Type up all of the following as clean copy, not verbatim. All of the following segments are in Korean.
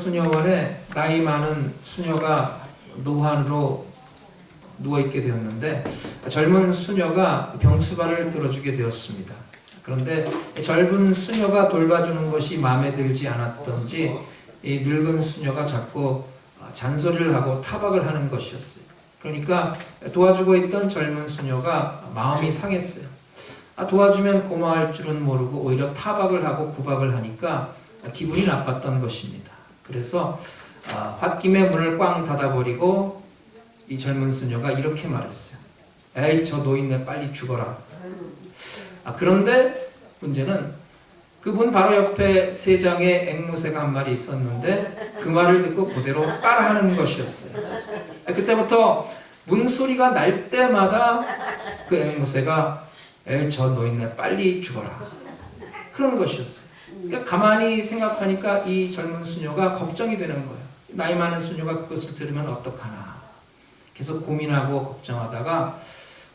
수녀원에 나이 많은 수녀가 노환으로 누워있게 되었는데 젊은 수녀가 병수발을 들어주게 되었습니다. 그런데 젊은 수녀가 돌봐주는 것이 마음에 들지 않았던지 이 늙은 수녀가 자꾸 잔소리를 하고 타박을 하는 것이었어요. 그러니까 도와주고 있던 젊은 수녀가 마음이 상했어요. 도와주면 고마워할 줄은 모르고 오히려 타박을 하고 구박을 하니까 기분이 나빴던 것입니다. 그래서 홧김에 문을 꽝 닫아버리고 이 젊은 수녀가 이렇게 말했어요. 에이, 저 노인네 빨리 죽어라. 그런데 문제는 그 문 바로 옆에 세 장의 앵무새가 한 마리 있었는데 그 말을 듣고 그대로 따라하는 것이었어요. 그때부터 문소리가 날 때마다 그 앵무새가 에이, 저 노인네 빨리 죽어라. 그런 것이었어요. 그러니까 가만히 생각하니까 이 젊은 수녀가 걱정이 되는 거예요. 나이 많은 수녀가 그것을 들으면 어떡하나. 계속 고민하고 걱정하다가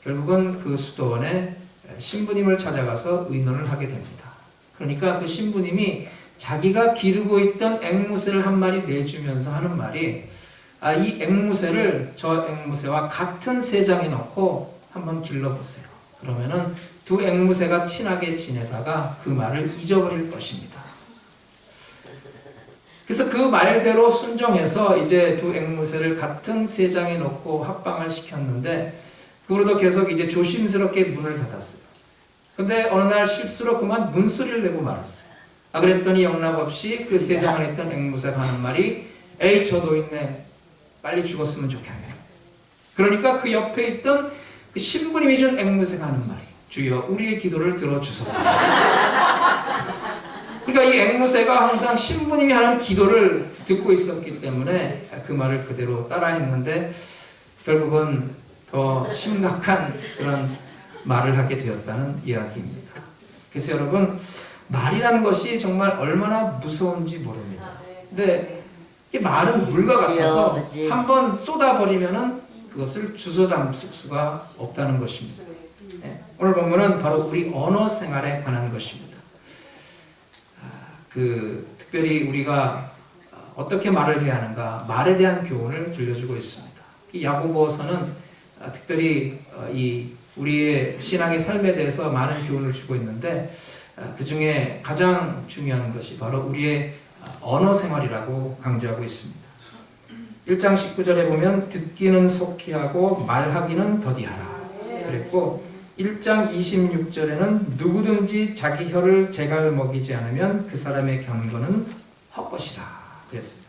결국은 그 수도원에 신부님을 찾아가서 의논을 하게 됩니다. 그러니까 그 신부님이 자기가 기르고 있던 앵무새를 한 마리 내주면서 하는 말이 이 앵무새를 저 앵무새와 같은 세장에 넣고 한번 길러보세요. 그러면은 두 앵무새가 친하게 지내다가 그 말을 잊어버릴 것입니다. 그래서 그 말대로 순종해서 이제 두 앵무새를 같은 세장에 넣고 합방을 시켰는데 그 후로도 계속 이제 조심스럽게 문을 닫았어요. 근데 어느 날 실수로 그만 문소리를 내고 말았어요. 그랬더니 영락없이 그 세장 안에 있던 앵무새가 하는 말이 에이, 저 노인네 빨리 죽었으면 좋겠네. 그러니까 그 옆에 있던 그 신부님이 준 앵무새가 하는 말이 주여 우리의 기도를 들어주소서. 그러니까 이 앵무새가 항상 신부님이 하는 기도를 듣고 있었기 때문에 그 말을 그대로 따라했는데 결국은 더 심각한 그런 말을 하게 되었다는 이야기입니다. 그래서 여러분, 말이라는 것이 정말 얼마나 무서운지 모릅니다. 근데 이 말은 물과 같아서 한번 쏟아버리면은 그것을 주워 담을 수가 없다는 것입니다. 오늘 본문은 바로 우리 언어 생활에 관한 것입니다. 특별히 우리가 어떻게 말을 해야 하는가, 말에 대한 교훈을 들려주고 있습니다. 이 야고보서는 특별히 우리의 신앙의 삶에 대해서 많은 교훈을 주고 있는데 그 중에 가장 중요한 것이 바로 우리의 언어 생활이라고 강조하고 있습니다. 1장 19절에 보면 듣기는 속히 하고 말하기는 더디하라 그랬고 1장 26절에는 누구든지 자기 혀를 재갈 먹이지 않으면 그 사람의 경건은 헛것이라 그랬어요.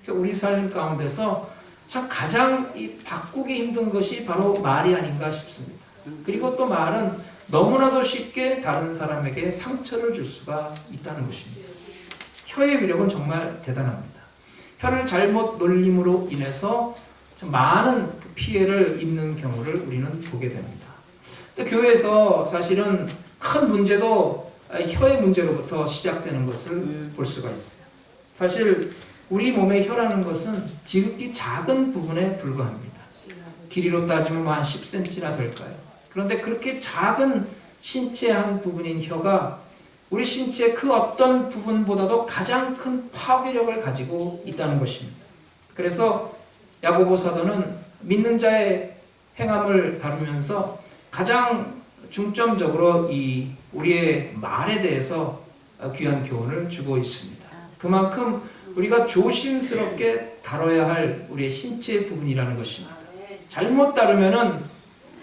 우리 삶 가운데서 참 가장 바꾸기 힘든 것이 바로 말이 아닌가 싶습니다. 그리고 또 말은 너무나도 쉽게 다른 사람에게 상처를 줄 수가 있다는 것입니다. 혀의 위력은 정말 대단합니다. 혀를 잘못 놀림으로 인해서 많은 피해를 입는 경우를 우리는 보게 됩니다. 교회에서 사실은 큰 문제도 혀의 문제로부터 시작되는 것을 볼 수가 있어요. 사실 우리 몸의 혀라는 것은 지극히 작은 부분에 불과합니다. 길이로 따지면 한 10cm나 될까요? 그런데 그렇게 작은 신체의 한 부분인 혀가 우리 신체의 그 어떤 부분보다도 가장 큰 파괴력을 가지고 있다는 것입니다. 그래서 야고보 사도는 믿는 자의 행함을 다루면서 가장 중점적으로 우리의 말에 대해서 귀한 교훈을 주고 있습니다. 그만큼 우리가 조심스럽게 다뤄야 할 우리의 신체의 부분이라는 것입니다. 잘못 다루면은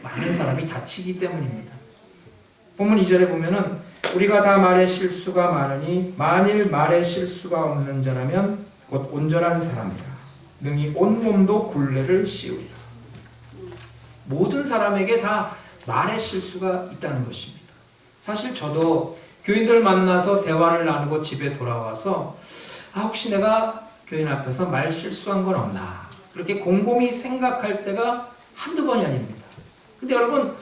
많은 사람이 다치기 때문입니다. 본문 2절에 보면은 우리가 다 말에 실수가 많으니 만일 말에 실수가 없는 자라면 곧 온전한 사람이라 능히 온몸도 굴레를 씌우리라. 모든 사람에게 다 말에 실수가 있다는 것입니다. 사실 저도 교인들 만나서 대화를 나누고 집에 돌아와서 혹시 내가 교인 앞에서 말 실수한 건 없나 그렇게 곰곰이 생각할 때가 한두 번이 아닙니다. 근데 여러분,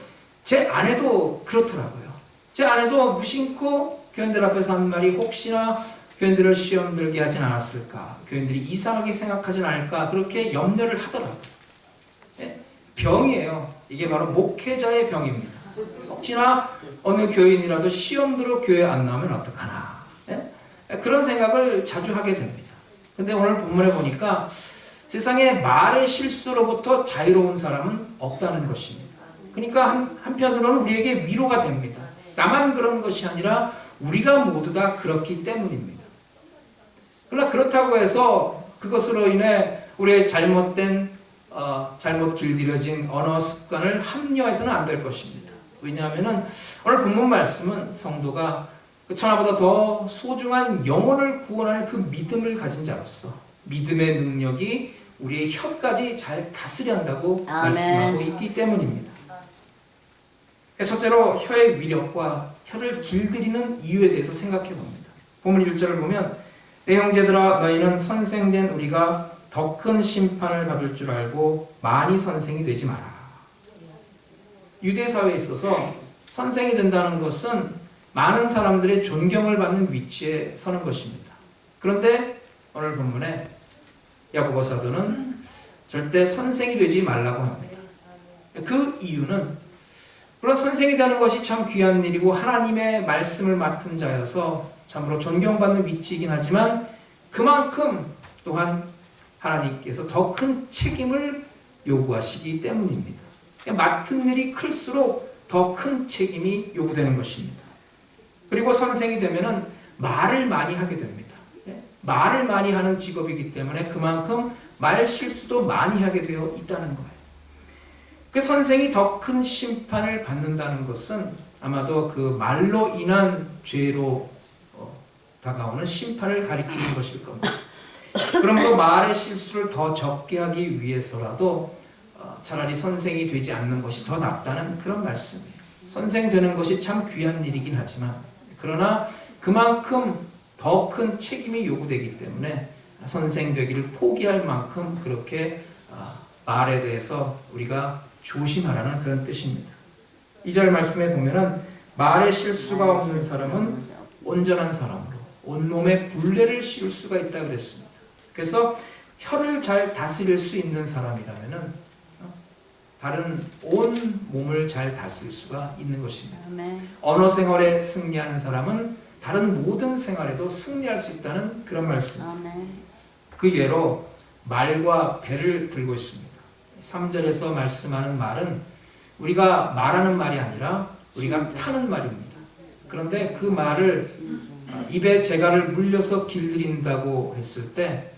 제 아내도 그렇더라고요. 제 아내도 무심코 교인들 앞에서 한 말이 혹시나 교인들을 시험 들게 하진 않았을까, 교인들이 이상하게 생각하진 않을까 그렇게 염려를 하더라고요. 병이에요. 이게 바로 목회자의 병입니다. 혹시나 어느 교인이라도 시험 들어 교회 안 나오면 어떡하나, 그런 생각을 자주 하게 됩니다. 근데 오늘 본문에 보니까 세상에 말의 실수로부터 자유로운 사람은 없다는 것입니다. 그러니까 한편으로는 우리에게 위로가 됩니다. 나만 그런 것이 아니라 우리가 모두 다 그렇기 때문입니다. 그러나 그렇다고 해서 그것으로 인해 우리의 잘못 길들여진 언어 습관을 합리화해서는 안 될 것입니다. 왜냐하면 오늘 본문 말씀은 성도가 그 천하보다 더 소중한 영혼을 구원하는 그 믿음을 가진 자로서 믿음의 능력이 우리의 혀까지 잘 다스려 한다고 말씀하고 있기 때문입니다. 첫째로 혀의 위력과 혀를 길들이는 이유에 대해서 생각해 봅니다. 본문 1절을 보면 내 형제들아 너희는 선생된 우리가 더 큰 심판을 받을 줄 알고 많이 선생이 되지 마라. 유대 사회에 있어서 선생이 된다는 것은 많은 사람들의 존경을 받는 위치에 서는 것입니다. 그런데 오늘 본문에 야고보 사도는 절대 선생이 되지 말라고 합니다. 그 이유는 물론 선생이 되는 것이 참 귀한 일이고 하나님의 말씀을 맡은 자여서 참으로 존경받는 위치이긴 하지만 그만큼 또한 하나님께서 더 큰 책임을 요구하시기 때문입니다. 맡은 일이 클수록 더 큰 책임이 요구되는 것입니다. 그리고 선생이 되면은 말을 많이 하게 됩니다. 말을 많이 하는 직업이기 때문에 그만큼 말 실수도 많이 하게 되어 있다는 거예요. 그 선생이 더 큰 심판을 받는다는 것은 아마도 그 말로 인한 죄로 다가오는 심판을 가리키는 것일 겁니다. 그러므로 말의 실수를 더 적게 하기 위해서라도 차라리 선생이 되지 않는 것이 더 낫다는 그런 말씀이에요. 선생 되는 것이 참 귀한 일이긴 하지만 그러나 그만큼 더 큰 책임이 요구되기 때문에 선생 되기를 포기할 만큼 그렇게 말에 대해서 우리가 조심하라는 그런 뜻입니다. 2절 말씀에 보면은 말에 실수가 없는 사람은 온전한 사람으로 온몸에 굴레를 씌울 수가 있다 그랬습니다. 그래서 혀를 잘 다스릴 수 있는 사람이라면은 다른 온 몸을 잘 다스릴 수가 있는 것입니다. 언어 생활에 승리하는 사람은 다른 모든 생활에도 승리할 수 있다는 그런 말씀입니다. 그 예로 말과 배를 들고 있습니다. 3절에서 말씀하는 말은 우리가 말하는 말이 아니라 우리가 타는 말입니다. 그런데 그 말을 입에 재갈을 물려서 길들인다고 했을 때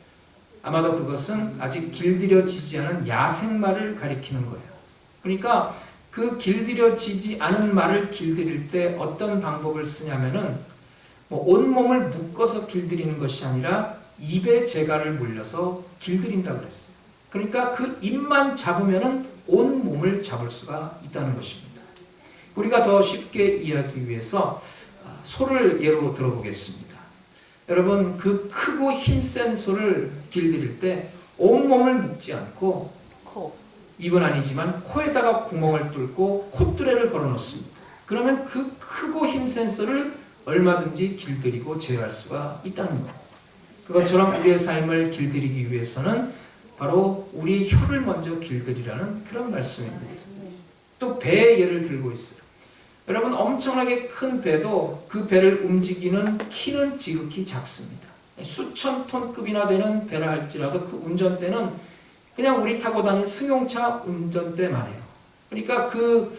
아마도 그것은 아직 길들여지지 않은 야생말을 가리키는 거예요. 그러니까 그 길들여지지 않은 말을 길들일 때 어떤 방법을 쓰냐면은 온몸을 묶어서 길들이는 것이 아니라 입에 재갈을 물려서 길들인다고 그랬어요. 그러니까 그 입만 잡으면은 온 몸을 잡을 수가 있다는 것입니다. 우리가 더 쉽게 이해하기 위해서 소를 예로 들어보겠습니다. 여러분 그 크고 힘센 소를 길들일 때 온몸을 묶지 않고 입은 아니지만 코에다가 구멍을 뚫고 콧뚜레를 걸어 놓습니다. 그러면 그 크고 힘센 소를 얼마든지 길들이고 제어할 수가 있다는 거예요. 그것처럼 우리의 삶을 길들이기 위해서는 바로 우리의 혀를 먼저 길들이라는 그런 말씀입니다. 또 배의 예를 들고 있어요. 여러분 엄청나게 큰 배도 그 배를 움직이는 키는 지극히 작습니다. 수천 톤급이나 되는 배라 할지라도 그 운전대는 그냥 우리 타고 다니는 승용차 운전대만 해요. 그러니까 그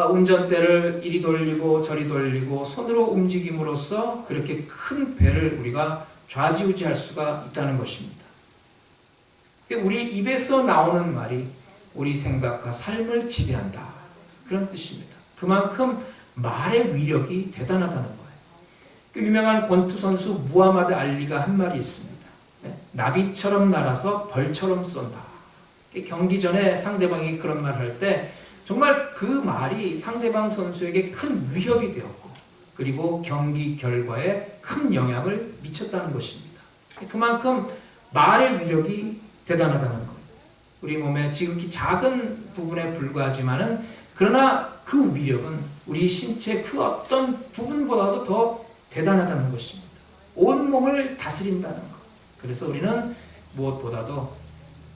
운전대를 이리 돌리고 저리 돌리고 손으로 움직임으로써 그렇게 큰 배를 우리가 좌지우지할 수가 있다는 것입니다. 우리 입에서 나오는 말이 우리 생각과 삶을 지배한다. 그런 뜻입니다. 그만큼 말의 위력이 대단하다는 거예요. 그 유명한 권투 선수 무하마드 알리가 한 말이 있습니다. 나비처럼 날아서 벌처럼 쏜다. 경기 전에 상대방이 그런 말을 할 때 정말 그 말이 상대방 선수에게 큰 위협이 되었고 그리고 경기 결과에 큰 영향을 미쳤다는 것입니다. 그만큼 말의 위력이 대단하다는 거예요. 우리 몸의 지극히 작은 부분에 불과하지만은 그러나 그 위력은 우리 신체 그 어떤 부분보다도 더 대단하다는 것입니다. 온 몸을 다스린다는 것. 그래서 우리는 무엇보다도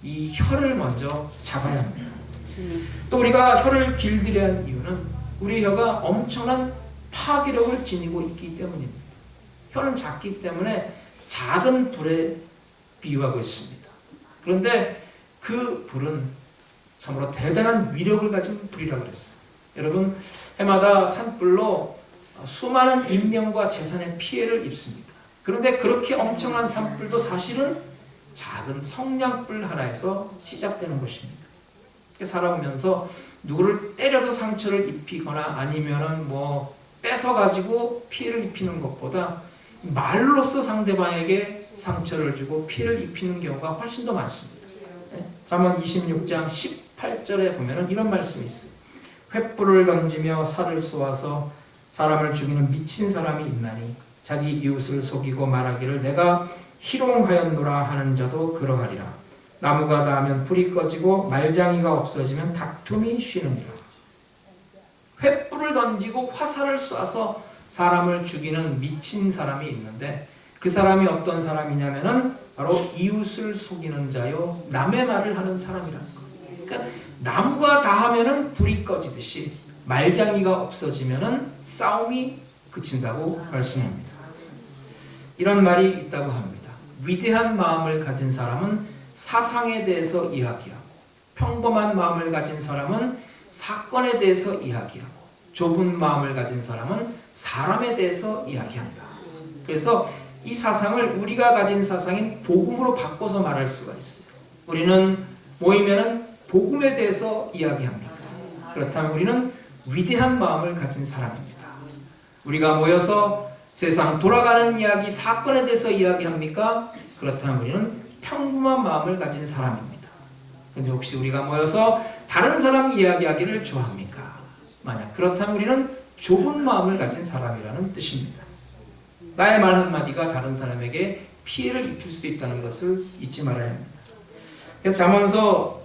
이 혀를 먼저 잡아야 합니다. 또 우리가 혀를 길들여야 하는 이유는 우리 혀가 엄청난 파괴력을 지니고 있기 때문입니다. 혀는 작기 때문에 작은 불에 비유하고 있습니다. 그런데 그 불은 참으로 대단한 위력을 가진 불이라고 그랬어요. 여러분, 해마다 산불로 수많은 인명과 재산의 피해를 입습니다. 그런데 그렇게 엄청난 산불도 사실은 작은 성냥불 하나에서 시작되는 것입니다. 살아오면서 누구를 때려서 상처를 입히거나 아니면은 뭐 뺏어가지고 피해를 입히는 것보다 말로써 상대방에게 상처를 주고 피해를 입히는 경우가 훨씬 더 많습니다. 잠언 26장 18절에 보면은 이런 말씀이 있어요. 횃불을 던지며 살을 쏘아서 사람을 죽이는 미친 사람이 있나니 자기 이웃을 속이고 말하기를 내가 희롱하였노라 하는 자도 그러하리라. 나무가 닿으면 불이 꺼지고 말장이가 없어지면 다툼이 쉬느니라. 횃불을 던지고 화살을 쏴서 사람을 죽이는 미친 사람이 있는데 그 사람이 어떤 사람이냐면은 바로 이웃을 속이는 자요 남의 말을 하는 사람이라는 거예요. 그러니까 나무가 닿으면은 불이 꺼지듯이 말장이가 없어지면은 싸움이 그친다고 말씀합니다. 이런 말이 있다고 합니다. 위대한 마음을 가진 사람은 사상에 대해서 이야기하고 평범한 마음을 가진 사람은 사건에 대해서 이야기하고 좁은 마음을 가진 사람은 사람에 대해서 이야기합니다. 그래서 이 사상을 우리가 가진 사상인 복음으로 바꿔서 말할 수가 있어요. 우리는 모이면은 복음에 대해서 이야기합니다. 그렇다면 우리는 위대한 마음을 가진 사람입니다. 우리가 모여서 세상 돌아가는 이야기, 사건에 대해서 이야기합니까? 그렇다면 우리는 평범한 마음을 가진 사람입니다. 근데 혹시 우리가 모여서 다른 사람 이야기하기를 좋아합니까? 만약 그렇다면 우리는 좁은 마음을 가진 사람이라는 뜻입니다. 나의 말 한마디가 다른 사람에게 피해를 입힐 수 있다는 것을 잊지 말아야 합니다. 그래서 잠언서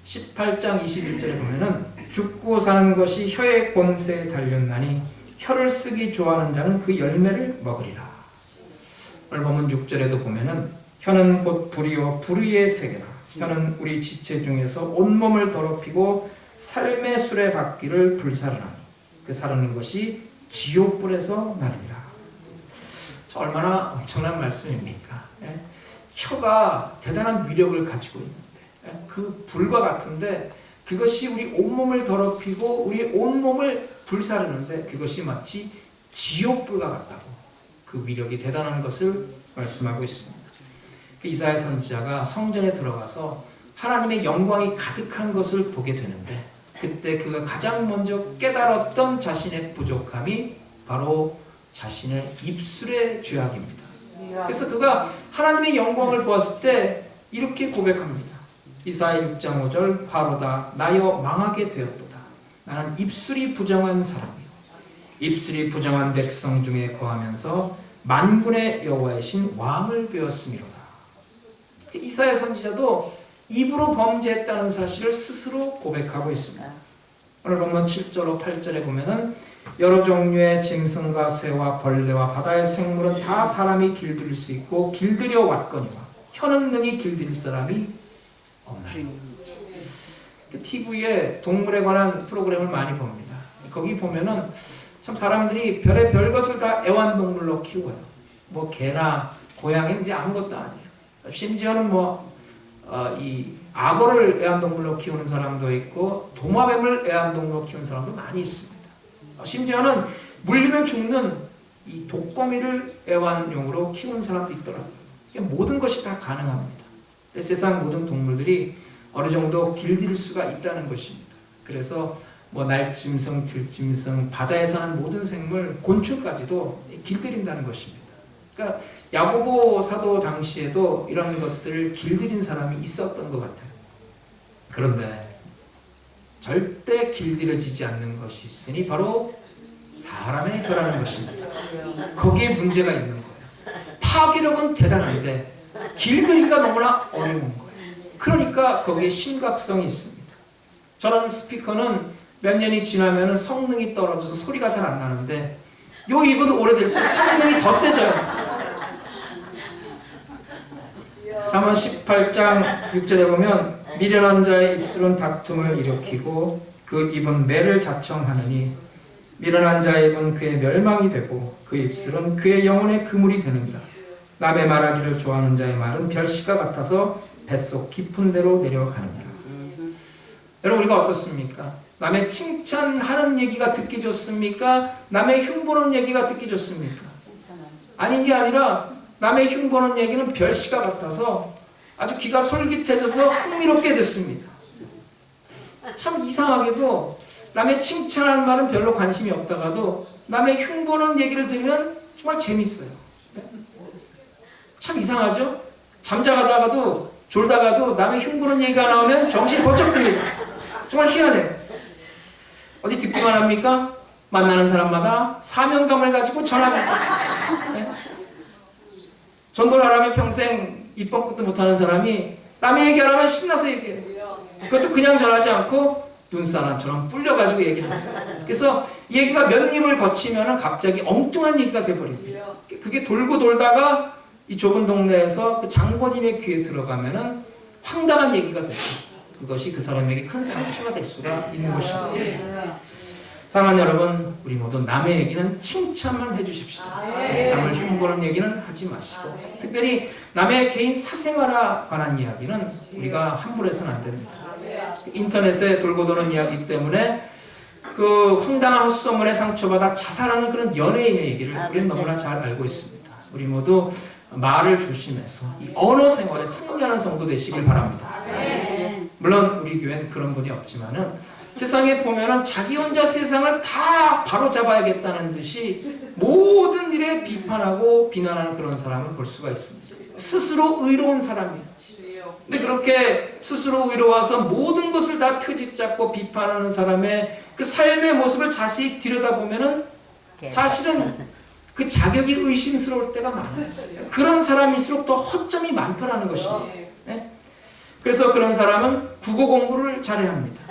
18장 21절에 보면은 죽고 사는 것이 혀의 권세에 달렸나니 혀를 쓰기 좋아하는 자는 그 열매를 먹으리라. 오늘 본문 6절에도 보면은 혀는 곧 불이요 불의의 세계라. 혀는 우리 지체 중에서 온몸을 더럽히고 삶의 수레바퀴를 불사르나니 그 사르는 것이 지옥불에서 나리라. 얼마나 엄청난 말씀입니까? 혀가 대단한 위력을 가지고 있는데 그 불과 같은데 그것이 우리 온몸을 더럽히고 우리 온몸을 불사르는데 그것이 마치 지옥불과 같다고 그 위력이 대단한 것을 말씀하고 있습니다. 이사야 선지자가 성전에 들어가서 하나님의 영광이 가득한 것을 보게 되는데 그때 그가 가장 먼저 깨달았던 자신의 부족함이 바로 자신의 입술의 죄악입니다. 그래서 그가 하나님의 영광을 보았을 때 이렇게 고백합니다. 이사야 6장 5절 바로다 나여 망하게 되었도다. 나는 입술이 부정한 사람이요 입술이 부정한 백성 중에 거하면서 만군의 여호와이신 왕을 배웠음이로다. 이사야 선지자도 입으로 범죄했다는 사실을 스스로 고백하고 있습니다. 오늘 본문 7절 8절에 보면은 여러 종류의 짐승과 새와 벌레와 바다의 생물은 다 사람이 길들일 수 있고 길들여 왔거니와 혀는 능히 길들일 사람이 없나니. TV에 동물에 관한 프로그램을 많이 봅니다. 거기 보면은 참 사람들이 별의 것을 다 애완동물로 키워요. 뭐 개나 고양이는 이제 아무것도 아니에요. 심지어는 이 악어를 애완동물로 키우는 사람도 있고 도마뱀을 애완동물로 키우는 사람도 많이 있습니다. 심지어는 물리면 죽는 이 독거미를 애완용으로 키우는 사람도 있더라고요. 모든 것이 다 가능합니다. 세상 모든 동물들이 어느 정도 길들일 수가 있다는 것입니다. 그래서 날짐승, 들짐승, 바다에 사는 모든 생물, 곤충까지도 길들인다는 것입니다. 그러니까 야고보 사도 당시에도 이런 것들을 길들인 사람이 있었던 것 같아요. 그런데 절대 길들여지지 않는 것이 있으니 바로 사람의 혀라는 것입니다. 거기에 문제가 있는 거예요. 파괴력은 대단한데 길들이기가 너무나 어려운 거예요. 그러니까 거기에 심각성이 있습니다. 저런 스피커는 몇 년이 지나면 성능이 떨어져서 소리가 잘 안 나는데 요 입은 오래될수록 성능이 더 세져요. 잠언 18장 6절에 보면 미련한 자의 입술은 다툼을 일으키고 그 입은 매를 자청하느니 미련한 자의 입은 그의 멸망이 되고 그 입술은 그의 영혼의 그물이 되느니라. 남의 말하기를 좋아하는 자의 말은 별씨가 같아서 뱃속 깊은 데로 내려가느니라. 여러분 우리가 어떻습니까? 남의 칭찬하는 얘기가 듣기 좋습니까? 남의 흉보는 얘기가 듣기 좋습니까? 아닌 게 아니라 남의 흉보는 얘기는 별씨가 같아서 아주 귀가 솔깃해져서 흥미롭게 듣습니다. 참 이상하게도 남의 칭찬하는 말은 별로 관심이 없다가도 남의 흉보는 얘기를 들으면 정말 재밌어요. 참 이상하죠? 잠자다가도 졸다가도 남의 흉보는 얘기가 나오면 정신이 번쩍 듭니다. 정말 희한해요. 어디 듣기만 합니까? 만나는 사람마다 사명감을 가지고 전합니다. 네? 전도를 하라면 평생 입 뻗지도 못하는 사람이 남의 얘기하라면 신나서 얘기해요. 그것도 그냥 전하지 않고 눈사람처럼 불려가지고 얘기합니다. 그래서 이 얘기가 몇 입을 거치면 갑자기 엉뚱한 얘기가 돼버립니다. 그게 돌고 돌다가 이 좁은 동네에서 그 장본인의 귀에 들어가면은 황당한 얘기가 되죠. 그것이 그 사람에게 큰 상처가 될 수가 있는 것입니다. 사랑하는 여러분, 우리 모두 남의 얘기는 칭찬만 해주십시오. 남을 흉보는 얘기는 하지 마시고, 특별히 남의 개인 사생활에 관한 이야기는 우리가 함부로 해서는 안 됩니다. 인터넷에 돌고 도는 이야기 때문에 그 황당한 헛소문에 상처받아 자살하는 그런 연예인의 얘기를 우리는 너무나 잘 알고 있습니다. 우리 모두 말을 조심해서 이 언어 생활에 승리하는 성도 되시길 바랍니다. 물론 우리 교회는 그런 분이 없지만은 세상에 보면은 자기 혼자 세상을 다 바로잡아야겠다는 듯이 모든 일에 비판하고 비난하는 그런 사람을 볼 수가 있습니다. 스스로 의로운 사람이에요. 근데 그렇게 스스로 의로워서 모든 것을 다 트집 잡고 비판하는 사람의 그 삶의 모습을 자세히 들여다보면은 사실은 그 자격이 의심스러울 때가 많아요. 그런 사람일수록 더 허점이 많더라는 것입니다. 네? 그래서 그런 사람은 국어 공부를 잘해야 합니다.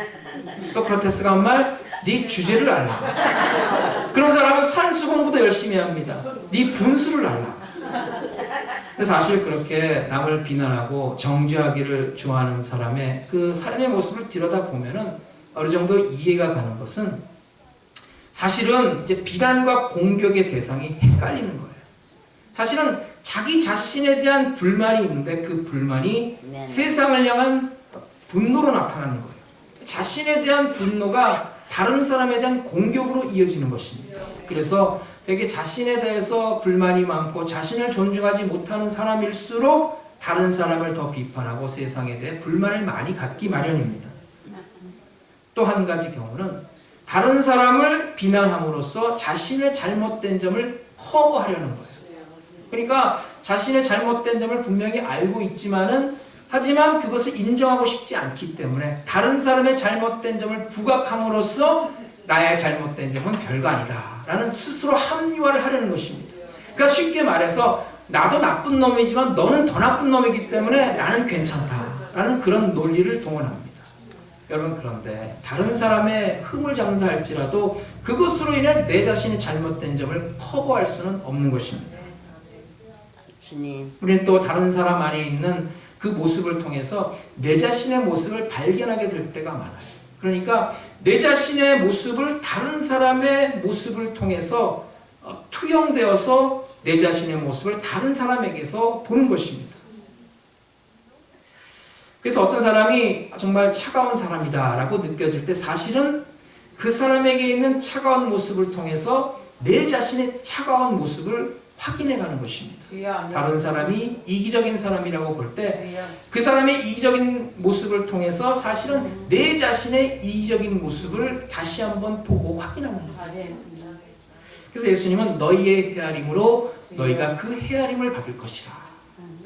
소크라테스가 한 말, 네 주제를 알라. 그런 사람은 산수 공부도 열심히 합니다. 네 분수를 알라. 사실 그렇게 남을 비난하고 정죄하기를 좋아하는 사람의 그 삶의 모습을 들여다보면은 어느 정도 이해가 가는 것은 사실은 이제 비난과 공격의 대상이 헷갈리는 거예요. 사실은 자기 자신에 대한 불만이 있는데 그 불만이 세상을 향한 분노로 나타나는 거예요. 자신에 대한 분노가 다른 사람에 대한 공격으로 이어지는 것입니다. 그래서 되게 자신에 대해서 불만이 많고 자신을 존중하지 못하는 사람일수록 다른 사람을 더 비판하고 세상에 대해 불만을 많이 갖기 마련입니다. 또 한 가지 경우는 다른 사람을 비난함으로써 자신의 잘못된 점을 커버하려는 거예요. 그러니까 자신의 잘못된 점을 분명히 알고 있지만은 하지만 그것을 인정하고 싶지 않기 때문에 다른 사람의 잘못된 점을 부각함으로써 나의 잘못된 점은 별거 아니다 라는 스스로 합리화를 하려는 것입니다. 그러니까 쉽게 말해서 나도 나쁜 놈이지만 너는 더 나쁜 놈이기 때문에 나는 괜찮다 라는 그런 논리를 동원합니다. 여러분, 그런데 다른 사람의 흠을 잡는다 할지라도 그것으로 인해 내 자신이 잘못된 점을 커버할 수는 없는 것입니다. 우리는 또 다른 사람 안에 있는 그 모습을 통해서 내 자신의 모습을 발견하게 될 때가 많아요. 그러니까 내 자신의 모습을 다른 사람의 모습을 통해서 투영되어서 내 자신의 모습을 다른 사람에게서 보는 것입니다. 그래서 어떤 사람이 정말 차가운 사람이다 라고 느껴질 때 사실은 그 사람에게 있는 차가운 모습을 통해서 내 자신의 차가운 모습을 확인해가는 것입니다. 다른 사람이 이기적인 사람이라고 볼 때 그 사람의 이기적인 모습을 통해서 사실은 내 자신의 이기적인 모습을 다시 한번 보고 확인하는 거예요. 그래서 예수님은 너희의 헤아림으로 너희가 그 헤아림을 받을 것이라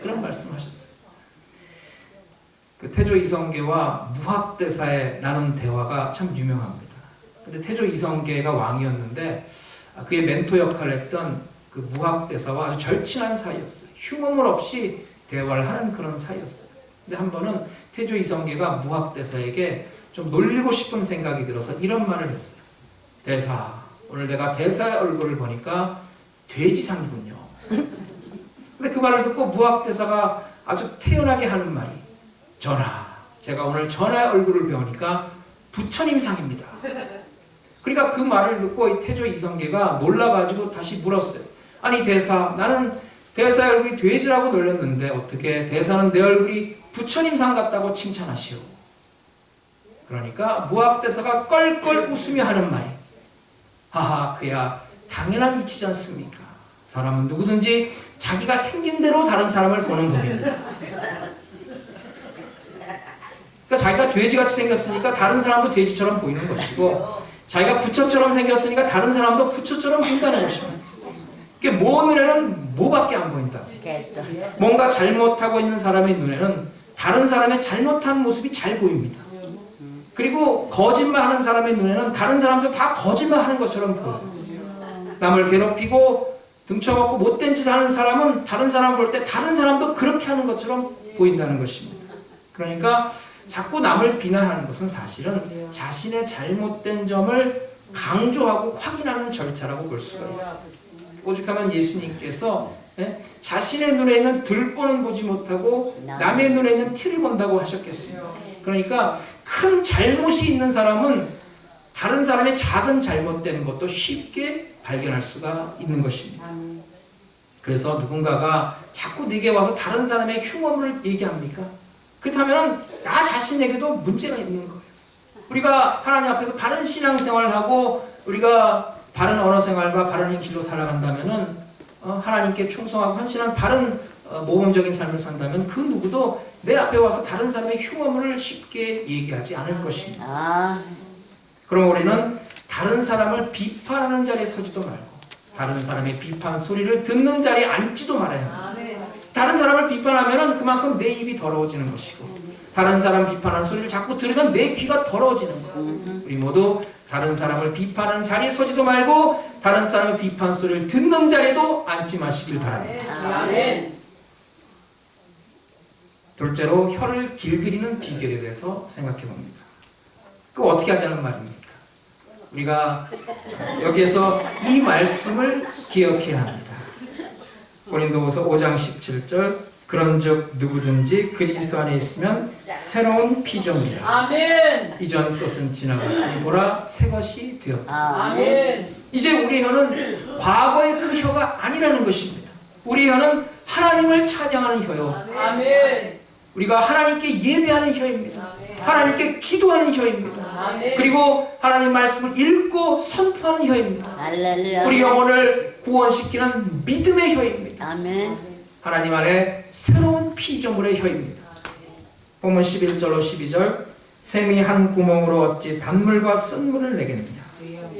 그런 말씀하셨어요. 그 태조 이성계와 무학대사의 나눈 대화가 참 유명합니다. 근데 태조 이성계가 왕이었는데 그의 멘토 역할을 했던 그 무학대사와 아주 절친한 사이였어요. 흉어물 없이 대화를 하는 그런 사이였어요. 근데 한 번은 태조 이성계가 무학대사에게 좀 놀리고 싶은 생각이 들어서 이런 말을 했어요. 대사, 오늘 내가 대사의 얼굴을 보니까 돼지상이군요. 근데 그 말을 듣고 무학대사가 아주 태연하게 하는 말이 전하, 제가 오늘 전하의 얼굴을 배우니까 부처님상입니다. 그러니까 그 말을 듣고 이 태조 이성계가 놀라가지고 다시 물었어요. 아니 대사, 나는 대사의 얼굴이 돼지라고 놀렸는데 어떻게 대사는 내 얼굴이 부처님상 같다고 칭찬하시오. 그러니까 무학 대사가 껄껄 웃으며 하는 말이, 하하, 그야 당연한 이치지 않습니까? 사람은 누구든지 자기가 생긴 대로 다른 사람을 보는 법입니다. 그러니까 자기가 돼지같이 생겼으니까 다른 사람도 돼지처럼 보이는 것이고, 자기가 부처처럼 생겼으니까 다른 사람도 부처처럼 보인다는 것입니다. 그게 모 눈에는 뭐밖에 안 보인다. 뭔가 잘못하고 있는 사람의 눈에는 다른 사람의 잘못한 모습이 잘 보입니다. 그리고 거짓말하는 사람의 눈에는 다른 사람도 다 거짓말하는 것처럼 보여요. 남을 괴롭히고 등쳐먹고 못된 짓을 하는 사람은 다른 사람 볼 때 다른 사람도 그렇게 하는 것처럼 보인다는 것입니다. 그러니까 자꾸 남을 비난하는 것은 사실은 자신의 잘못된 점을 강조하고 확인하는 절차라고 볼 수가 있어요. 오죽하면 예수님께서 자신의 눈에 있는 들보는 보지 못하고 남의 눈에 있는 티를 본다고 하셨겠어요. 그러니까 큰 잘못이 있는 사람은 다른 사람의 작은 잘못된 것도 쉽게 발견할 수가 있는 것입니다. 그래서 누군가가 자꾸 내게 와서 다른 사람의 흉엄을 얘기합니까? 그렇다면 나 자신에게도 문제가 있는 거예요. 우리가 하나님 앞에서 바른 신앙생활을 하고 우리가 바른 언어생활과 바른 행실로 살아간다면 하나님께 충성하고 헌신한 바른 모범적인 삶을 산다면 그 누구도 내 앞에 와서 다른 사람의 흉어물을 쉽게 얘기하지 않을 것입니다. 그럼 우리는 다른 사람을 비판하는 자리에 서지도 말고 다른 사람의 비판 소리를 듣는 자리에 앉지도 말아야 합니다. 다른 사람을 비판하면 그만큼 내 입이 더러워지는 것이고, 다른 사람 비판하는 소리를 자꾸 들으면 내 귀가 더러워지는 거예요. 우리 모두 다른 사람을 비판하는 자리에 서지도 말고 다른 사람의 비판 소리를 듣는 자리에도 앉지 마시길 바랍니다. 아멘. 둘째로, 혀를 길들이는 비결에 대해서 생각해 봅니다. 그거 어떻게 하자는 말입니까? 우리가 여기에서 이 말씀을 기억해야 합니다. 고린도후서 5장 17절, 그런즉 누구든지 그리스도 안에 있으면 새로운 피조물이라. 아멘. 이전 것은 지나갔으니 보라 새 것이 되었다. 아멘. 이제 우리 혀는 과거의 그 혀가 아니라는 것입니다. 우리 혀는 하나님을 찬양하는 혀요. 아멘. 우리가 하나님께 예배하는 혀입니다. 하나님께 기도하는 혀입니다. 아멘. 그리고 하나님 말씀을 읽고 선포하는 혀입니다. 할렐루야. 우리 영혼을 구원시키는 믿음의 혀입니다. 아멘. 하나님 안에 새로운 피조물의 혀입니다. 본문 11절로 12절, 샘이 한 구멍으로 어찌 단물과 쓴물을 내겠느냐.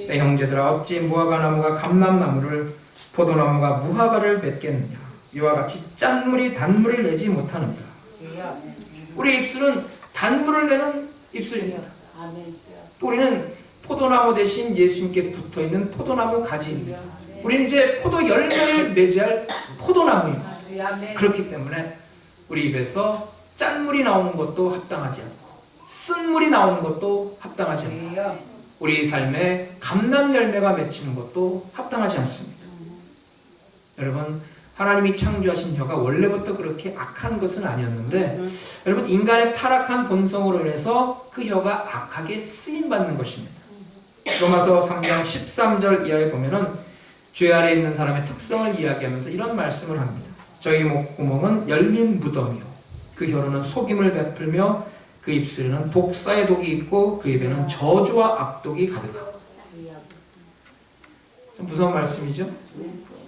내 형제들아, 어찌 무화과 나무가 감람나무를, 포도나무가 무화과를 맺겠느냐. 이와 같이 짠물이 단물을 내지 못하느니라. 우리 입술은 단물을 내는 입술입니다. 우리는 포도나무 대신 예수님께 붙어있는 포도나무 가지입니다. 우리는 이제 포도 열매를 맺을 포도나무입니다. 그렇기 때문에 우리 입에서 짠물이 나오는 것도 합당하지 않고 쓴물이 나오는 것도 합당하지 않고 우리 삶에 감람 열매가 맺히는 것도 합당하지 않습니다. 여러분, 하나님이 창조하신 혀가 원래부터 그렇게 악한 것은 아니었는데 여러분, 인간의 타락한 본성으로 인해서 그 혀가 악하게 쓰임받는 것입니다. 로마서 3장 13절 이하에 보면은 죄 아래 있는 사람의 특성을 이야기하면서 이런 말씀을 합니다. 저희 목구멍은 열린 무덤이요, 그 혀로는 속임을 베풀며 그 입술에는 독사의 독이 있고 그 입에는 저주와 악독이 가득하고. 좀 무서운 말씀이죠.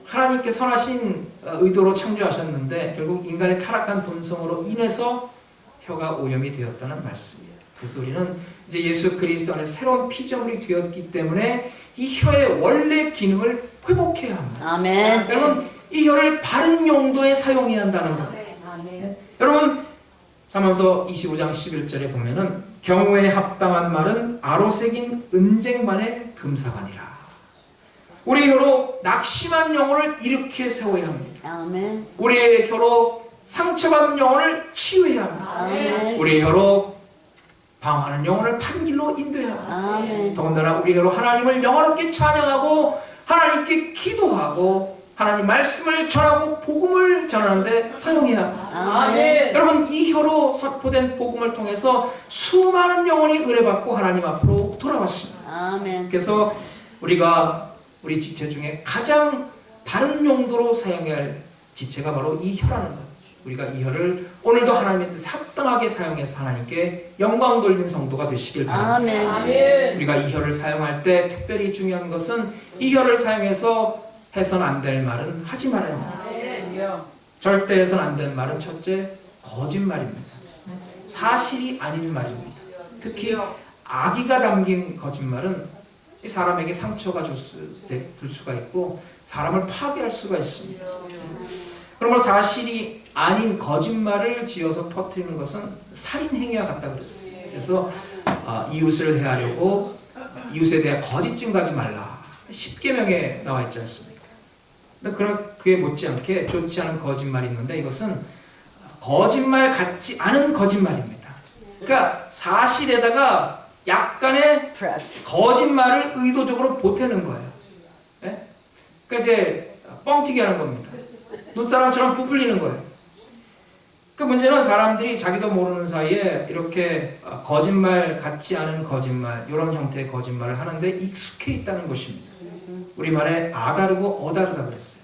하나님께 선하신 의도로 창조하셨는데 결국 인간의 타락한 본성으로 인해서 혀가 오염이 되었다는 말씀이에요. 그래서 우리는 이제 예수 그리스도 안에 새로운 피조물이 되었기 때문에 이 혀의 원래 기능을 회복해야 합니다. 아멘. 여러분, 이 혀를 바른 용도에 사용해야 한다는 거예요. 아멘. 여러분, 잠언서 25장 11절에 보면은 경우에 합당한 말은 아로새긴 은쟁반의 금사관이라. 우리 혀로 낙심한 영혼을 일으켜 세워야 합니다. 아멘. 우리의 혀로 상처받은 영혼을 치유해야 합니다. 아멘. 우리의 혀로 방황하는 영혼을 판길로 인도해야 합니다. 아멘. 더군다나 우리 혀로 하나님을 영원롭게 찬양하고 하나님께 기도하고 하나님 말씀을 전하고 복음을 전하는데 사용해야 합니다. 아멘. 여러분, 이 혀로 선포된 복음을 통해서 수많은 영혼이 의뢰받고 하나님 앞으로 돌아왔습니다. 아멘. 그래서 우리가 우리 지체 중에 가장 바른 용도로 사용해야 할 지체가 바로 이 혀라는 것. 우리가 이 혀를 오늘도 하나님의 뜻에 합당하게 사용해서 하나님께 영광 돌리는 성도가 되시길 바랍니다. 아멘. 우리가 이 혀를 사용할 때 특별히 중요한 것은 이 혀를 사용해서 해서는 안 될 말은 하지 말아야 합니다. 절대 해서는 안 될 말은 첫째, 거짓말입니다. 사실이 아닌 말입니다. 특히 악의가 담긴 거짓말은 사람에게 상처가 줄 수가 있고 사람을 파괴할 수가 있습니다. 그러므로 사실이 아닌 거짓말을 지어서 퍼뜨리는 것은 살인 행위와 같다 그랬어요. 그래서 이웃을 해하려고 이웃에 대해 거짓 증거하지 말라. 10계명에 나와 있지 않습니까? 근데 그에 못지않게 좋지 않은 거짓말이 있는데 이것은 거짓말 같지 않은 거짓말입니다. 그러니까 사실에다가 약간의 거짓말을 의도적으로 보태는 거예요. 네? 그러니까 이제 뻥튀기 하는 겁니다. 눈사람처럼 부풀리는 거예요. 그 문제는 사람들이 자기도 모르는 사이에 이렇게 거짓말 같지 않은 거짓말, 이런 형태의 거짓말을 하는데 익숙해 있다는 것입니다. 우리말에 아다르고 어다르다 그랬어요.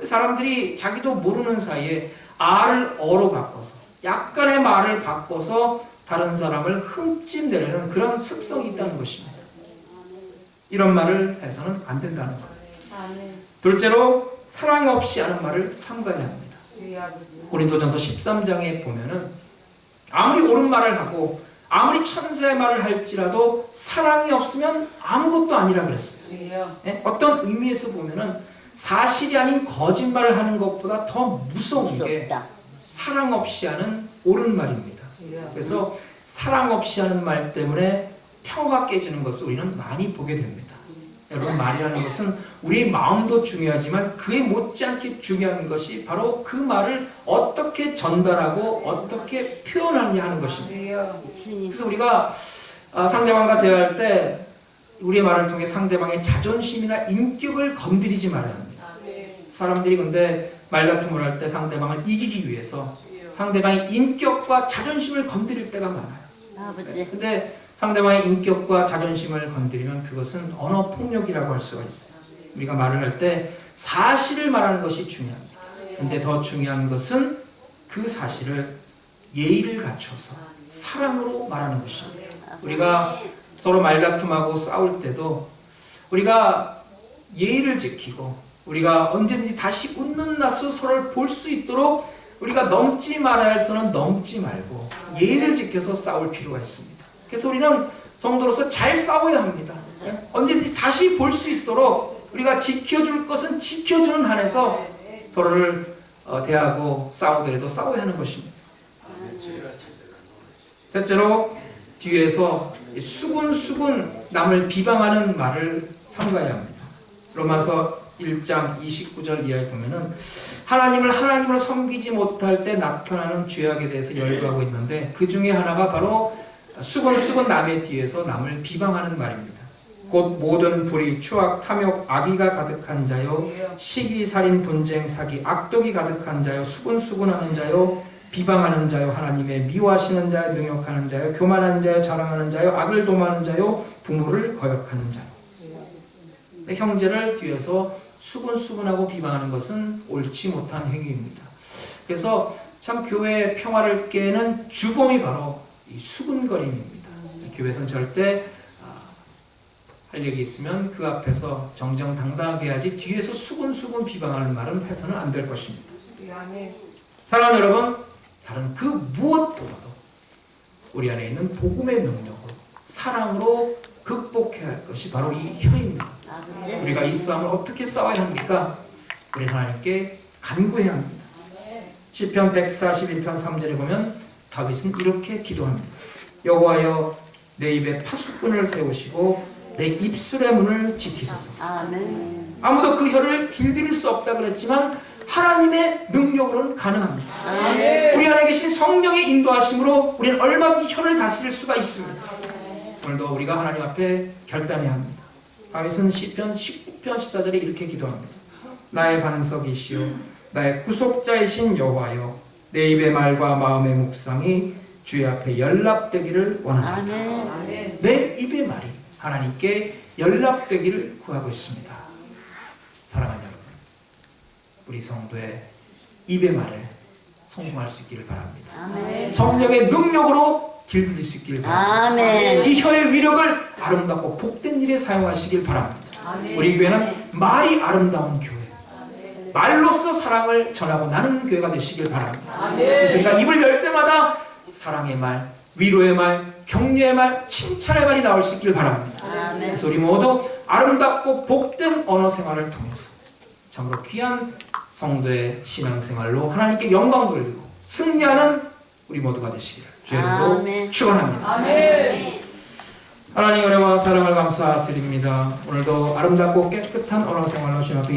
사람들이 자기도 모르는 사이에 아를 어로 바꿔서 약간의 말을 바꿔서 다른 사람을 흠집내려는 그런 습성이 있다는 것입니다. 이런 말을 해서는 안 된다는 거예요. 둘째로 사랑 없이 하는 말을 삼가야 합니다. 고린도전서 13장에 보면은 아무리 옳은 말을 하고 아무리 천사의 말을 할지라도 사랑이 없으면 아무것도 아니라 그랬어요. 네? 어떤 의미에서 보면은 사실이 아닌 거짓말을 하는 것보다 더 무서운 게 사랑 없이 하는 옳은 말입니다. 그래서 사랑 없이 하는 말 때문에 평화가 깨지는 것을 우리는 많이 보게 됩니다. 여러분, 말이라는 것은 우리의 마음도 중요하지만 그에 못지않게 중요한 것이 바로 그 말을 어떻게 전달하고 어떻게 표현하느냐 하는 것입니다. 그래서 우리가 상대방과 대화할 때 우리의 말을 통해 상대방의 자존심이나 인격을 건드리지 말아야 합니다. 사람들이 근데 말다툼을 할 때 상대방을 이기기 위해서 상대방의 인격과 자존심을 건드릴 때가 많아요. 근데 상대방의 인격과 자존심을 건드리면 그것은 언어 폭력이라고 할 수가 있어요. 우리가 말을 할 때 사실을 말하는 것이 중요합니다. 근데 더 중요한 것은 그 사실을 예의를 갖춰서 사랑으로 말하는 것입니다. 우리가 서로 말다툼하고 싸울 때도 우리가 예의를 지키고 우리가 언제든지 다시 웃는 낯으로 서로를 볼 수 있도록 우리가 넘지 말아야 할 선은 넘지 말고 예의를 지켜서 싸울 필요가 있습니다. 그래서 우리는 성도로서 잘 싸워야 합니다. 언제든지 다시 볼 수 있도록 우리가 지켜줄 것은 지켜주는 한에서 서로를 대하고 싸우더라도 싸워야 하는 것입니다. 셋째로 뒤에서 수군수군 남을 비방하는 말을 삼가야 합니다. 로마서 1장 29절 이하에 보면은 하나님을 하나님으로 섬기지 못할 때 나타나는 죄악에 대해서 열거하고 있는데 그 중에 하나가 바로 수군수군 남의 뒤에서 남을 비방하는 말입니다. 곧 모든 불의, 추악, 탐욕, 악의가 가득한 자요, 시기, 살인, 분쟁, 사기, 악독이 가득한 자요, 수군수군하는 자요, 비방하는 자요, 하나님의 미워하시는 자요, 능욕하는 자요, 교만하는 자요, 자랑하는 자요, 악을 도모하는 자요, 부모를 거역하는 자요. 형제를 뒤에서 수군수군하고 비방하는 것은 옳지 못한 행위입니다. 그래서 참 교회의 평화를 깨는 주범이 바로 이 수군거림입니다. 교회에서는 절대 할 얘기 있으면 그 앞에서 정정당당하게 해야지 뒤에서 수군수군 비방하는 말은 해서는 안 될 것입니다. 사랑하는 여러분, 다른 그 무엇보다도 우리 안에 있는 복음의 능력으로 사랑으로 극복해야 할 것이 바로 이 혀입니다. 우리가 이 싸움을 어떻게 싸워야 합니까? 우리 하나님께 간구해야 합니다. 시편 141편 3절에 보면 다윗은 이렇게 기도합니다. 여호와여, 내 입에 파수꾼을 세우시고 내 입술의 문을 지키소서. 아무도 그 혀를 길들일 수 없다 그랬지만 하나님의 능력으로는 가능합니다. 우리 안에 계신 성령의 인도하심으로 우리는 얼마든지 혀를 다스릴 수가 있습니다. 오늘도 우리가 하나님 앞에 결단해야 합니다. 다윗은 시편 19편 14절에 이렇게 기도합니다. 나의 반석이시오 나의 구속자이신 여호와여, 내 입의 말과 마음의 묵상이 주의 앞에 연락되기를 원합니다. 내 입의 말이 하나님께 연락되기를 구하고 있습니다. 사랑하는 여러분, 우리 성도의 입의 말에 성공할 수 있기를 바랍니다. 아멘. 성령의 능력으로 길들일 수 있기를 바랍니다. 아멘. 이 혀의 위력을 아름답고 복된 일에 사용하시길 바랍니다. 우리 교회는 말이 아름다운 교회, 말로써 사랑을 전하고 나누는 교회가 되시길 바랍니다. 그래서 우리가 입을 열 때마다 사랑의 말, 위로의 말, 격려의 말, 칭찬의 말이 나올 수 있길 바랍니다. 그래서 우리 모두 아름답고 복된 언어 생활을 통해서 참으로 귀한 성도의 신앙생활로 하나님께 영광 돌리고 승리하는 우리 모두가 되시기를 주님으로 축원합니다. 하나님 은혜와 사랑을 감사드립니다. 오늘도 아름답고 깨끗한 언어 생활로 주님 앞에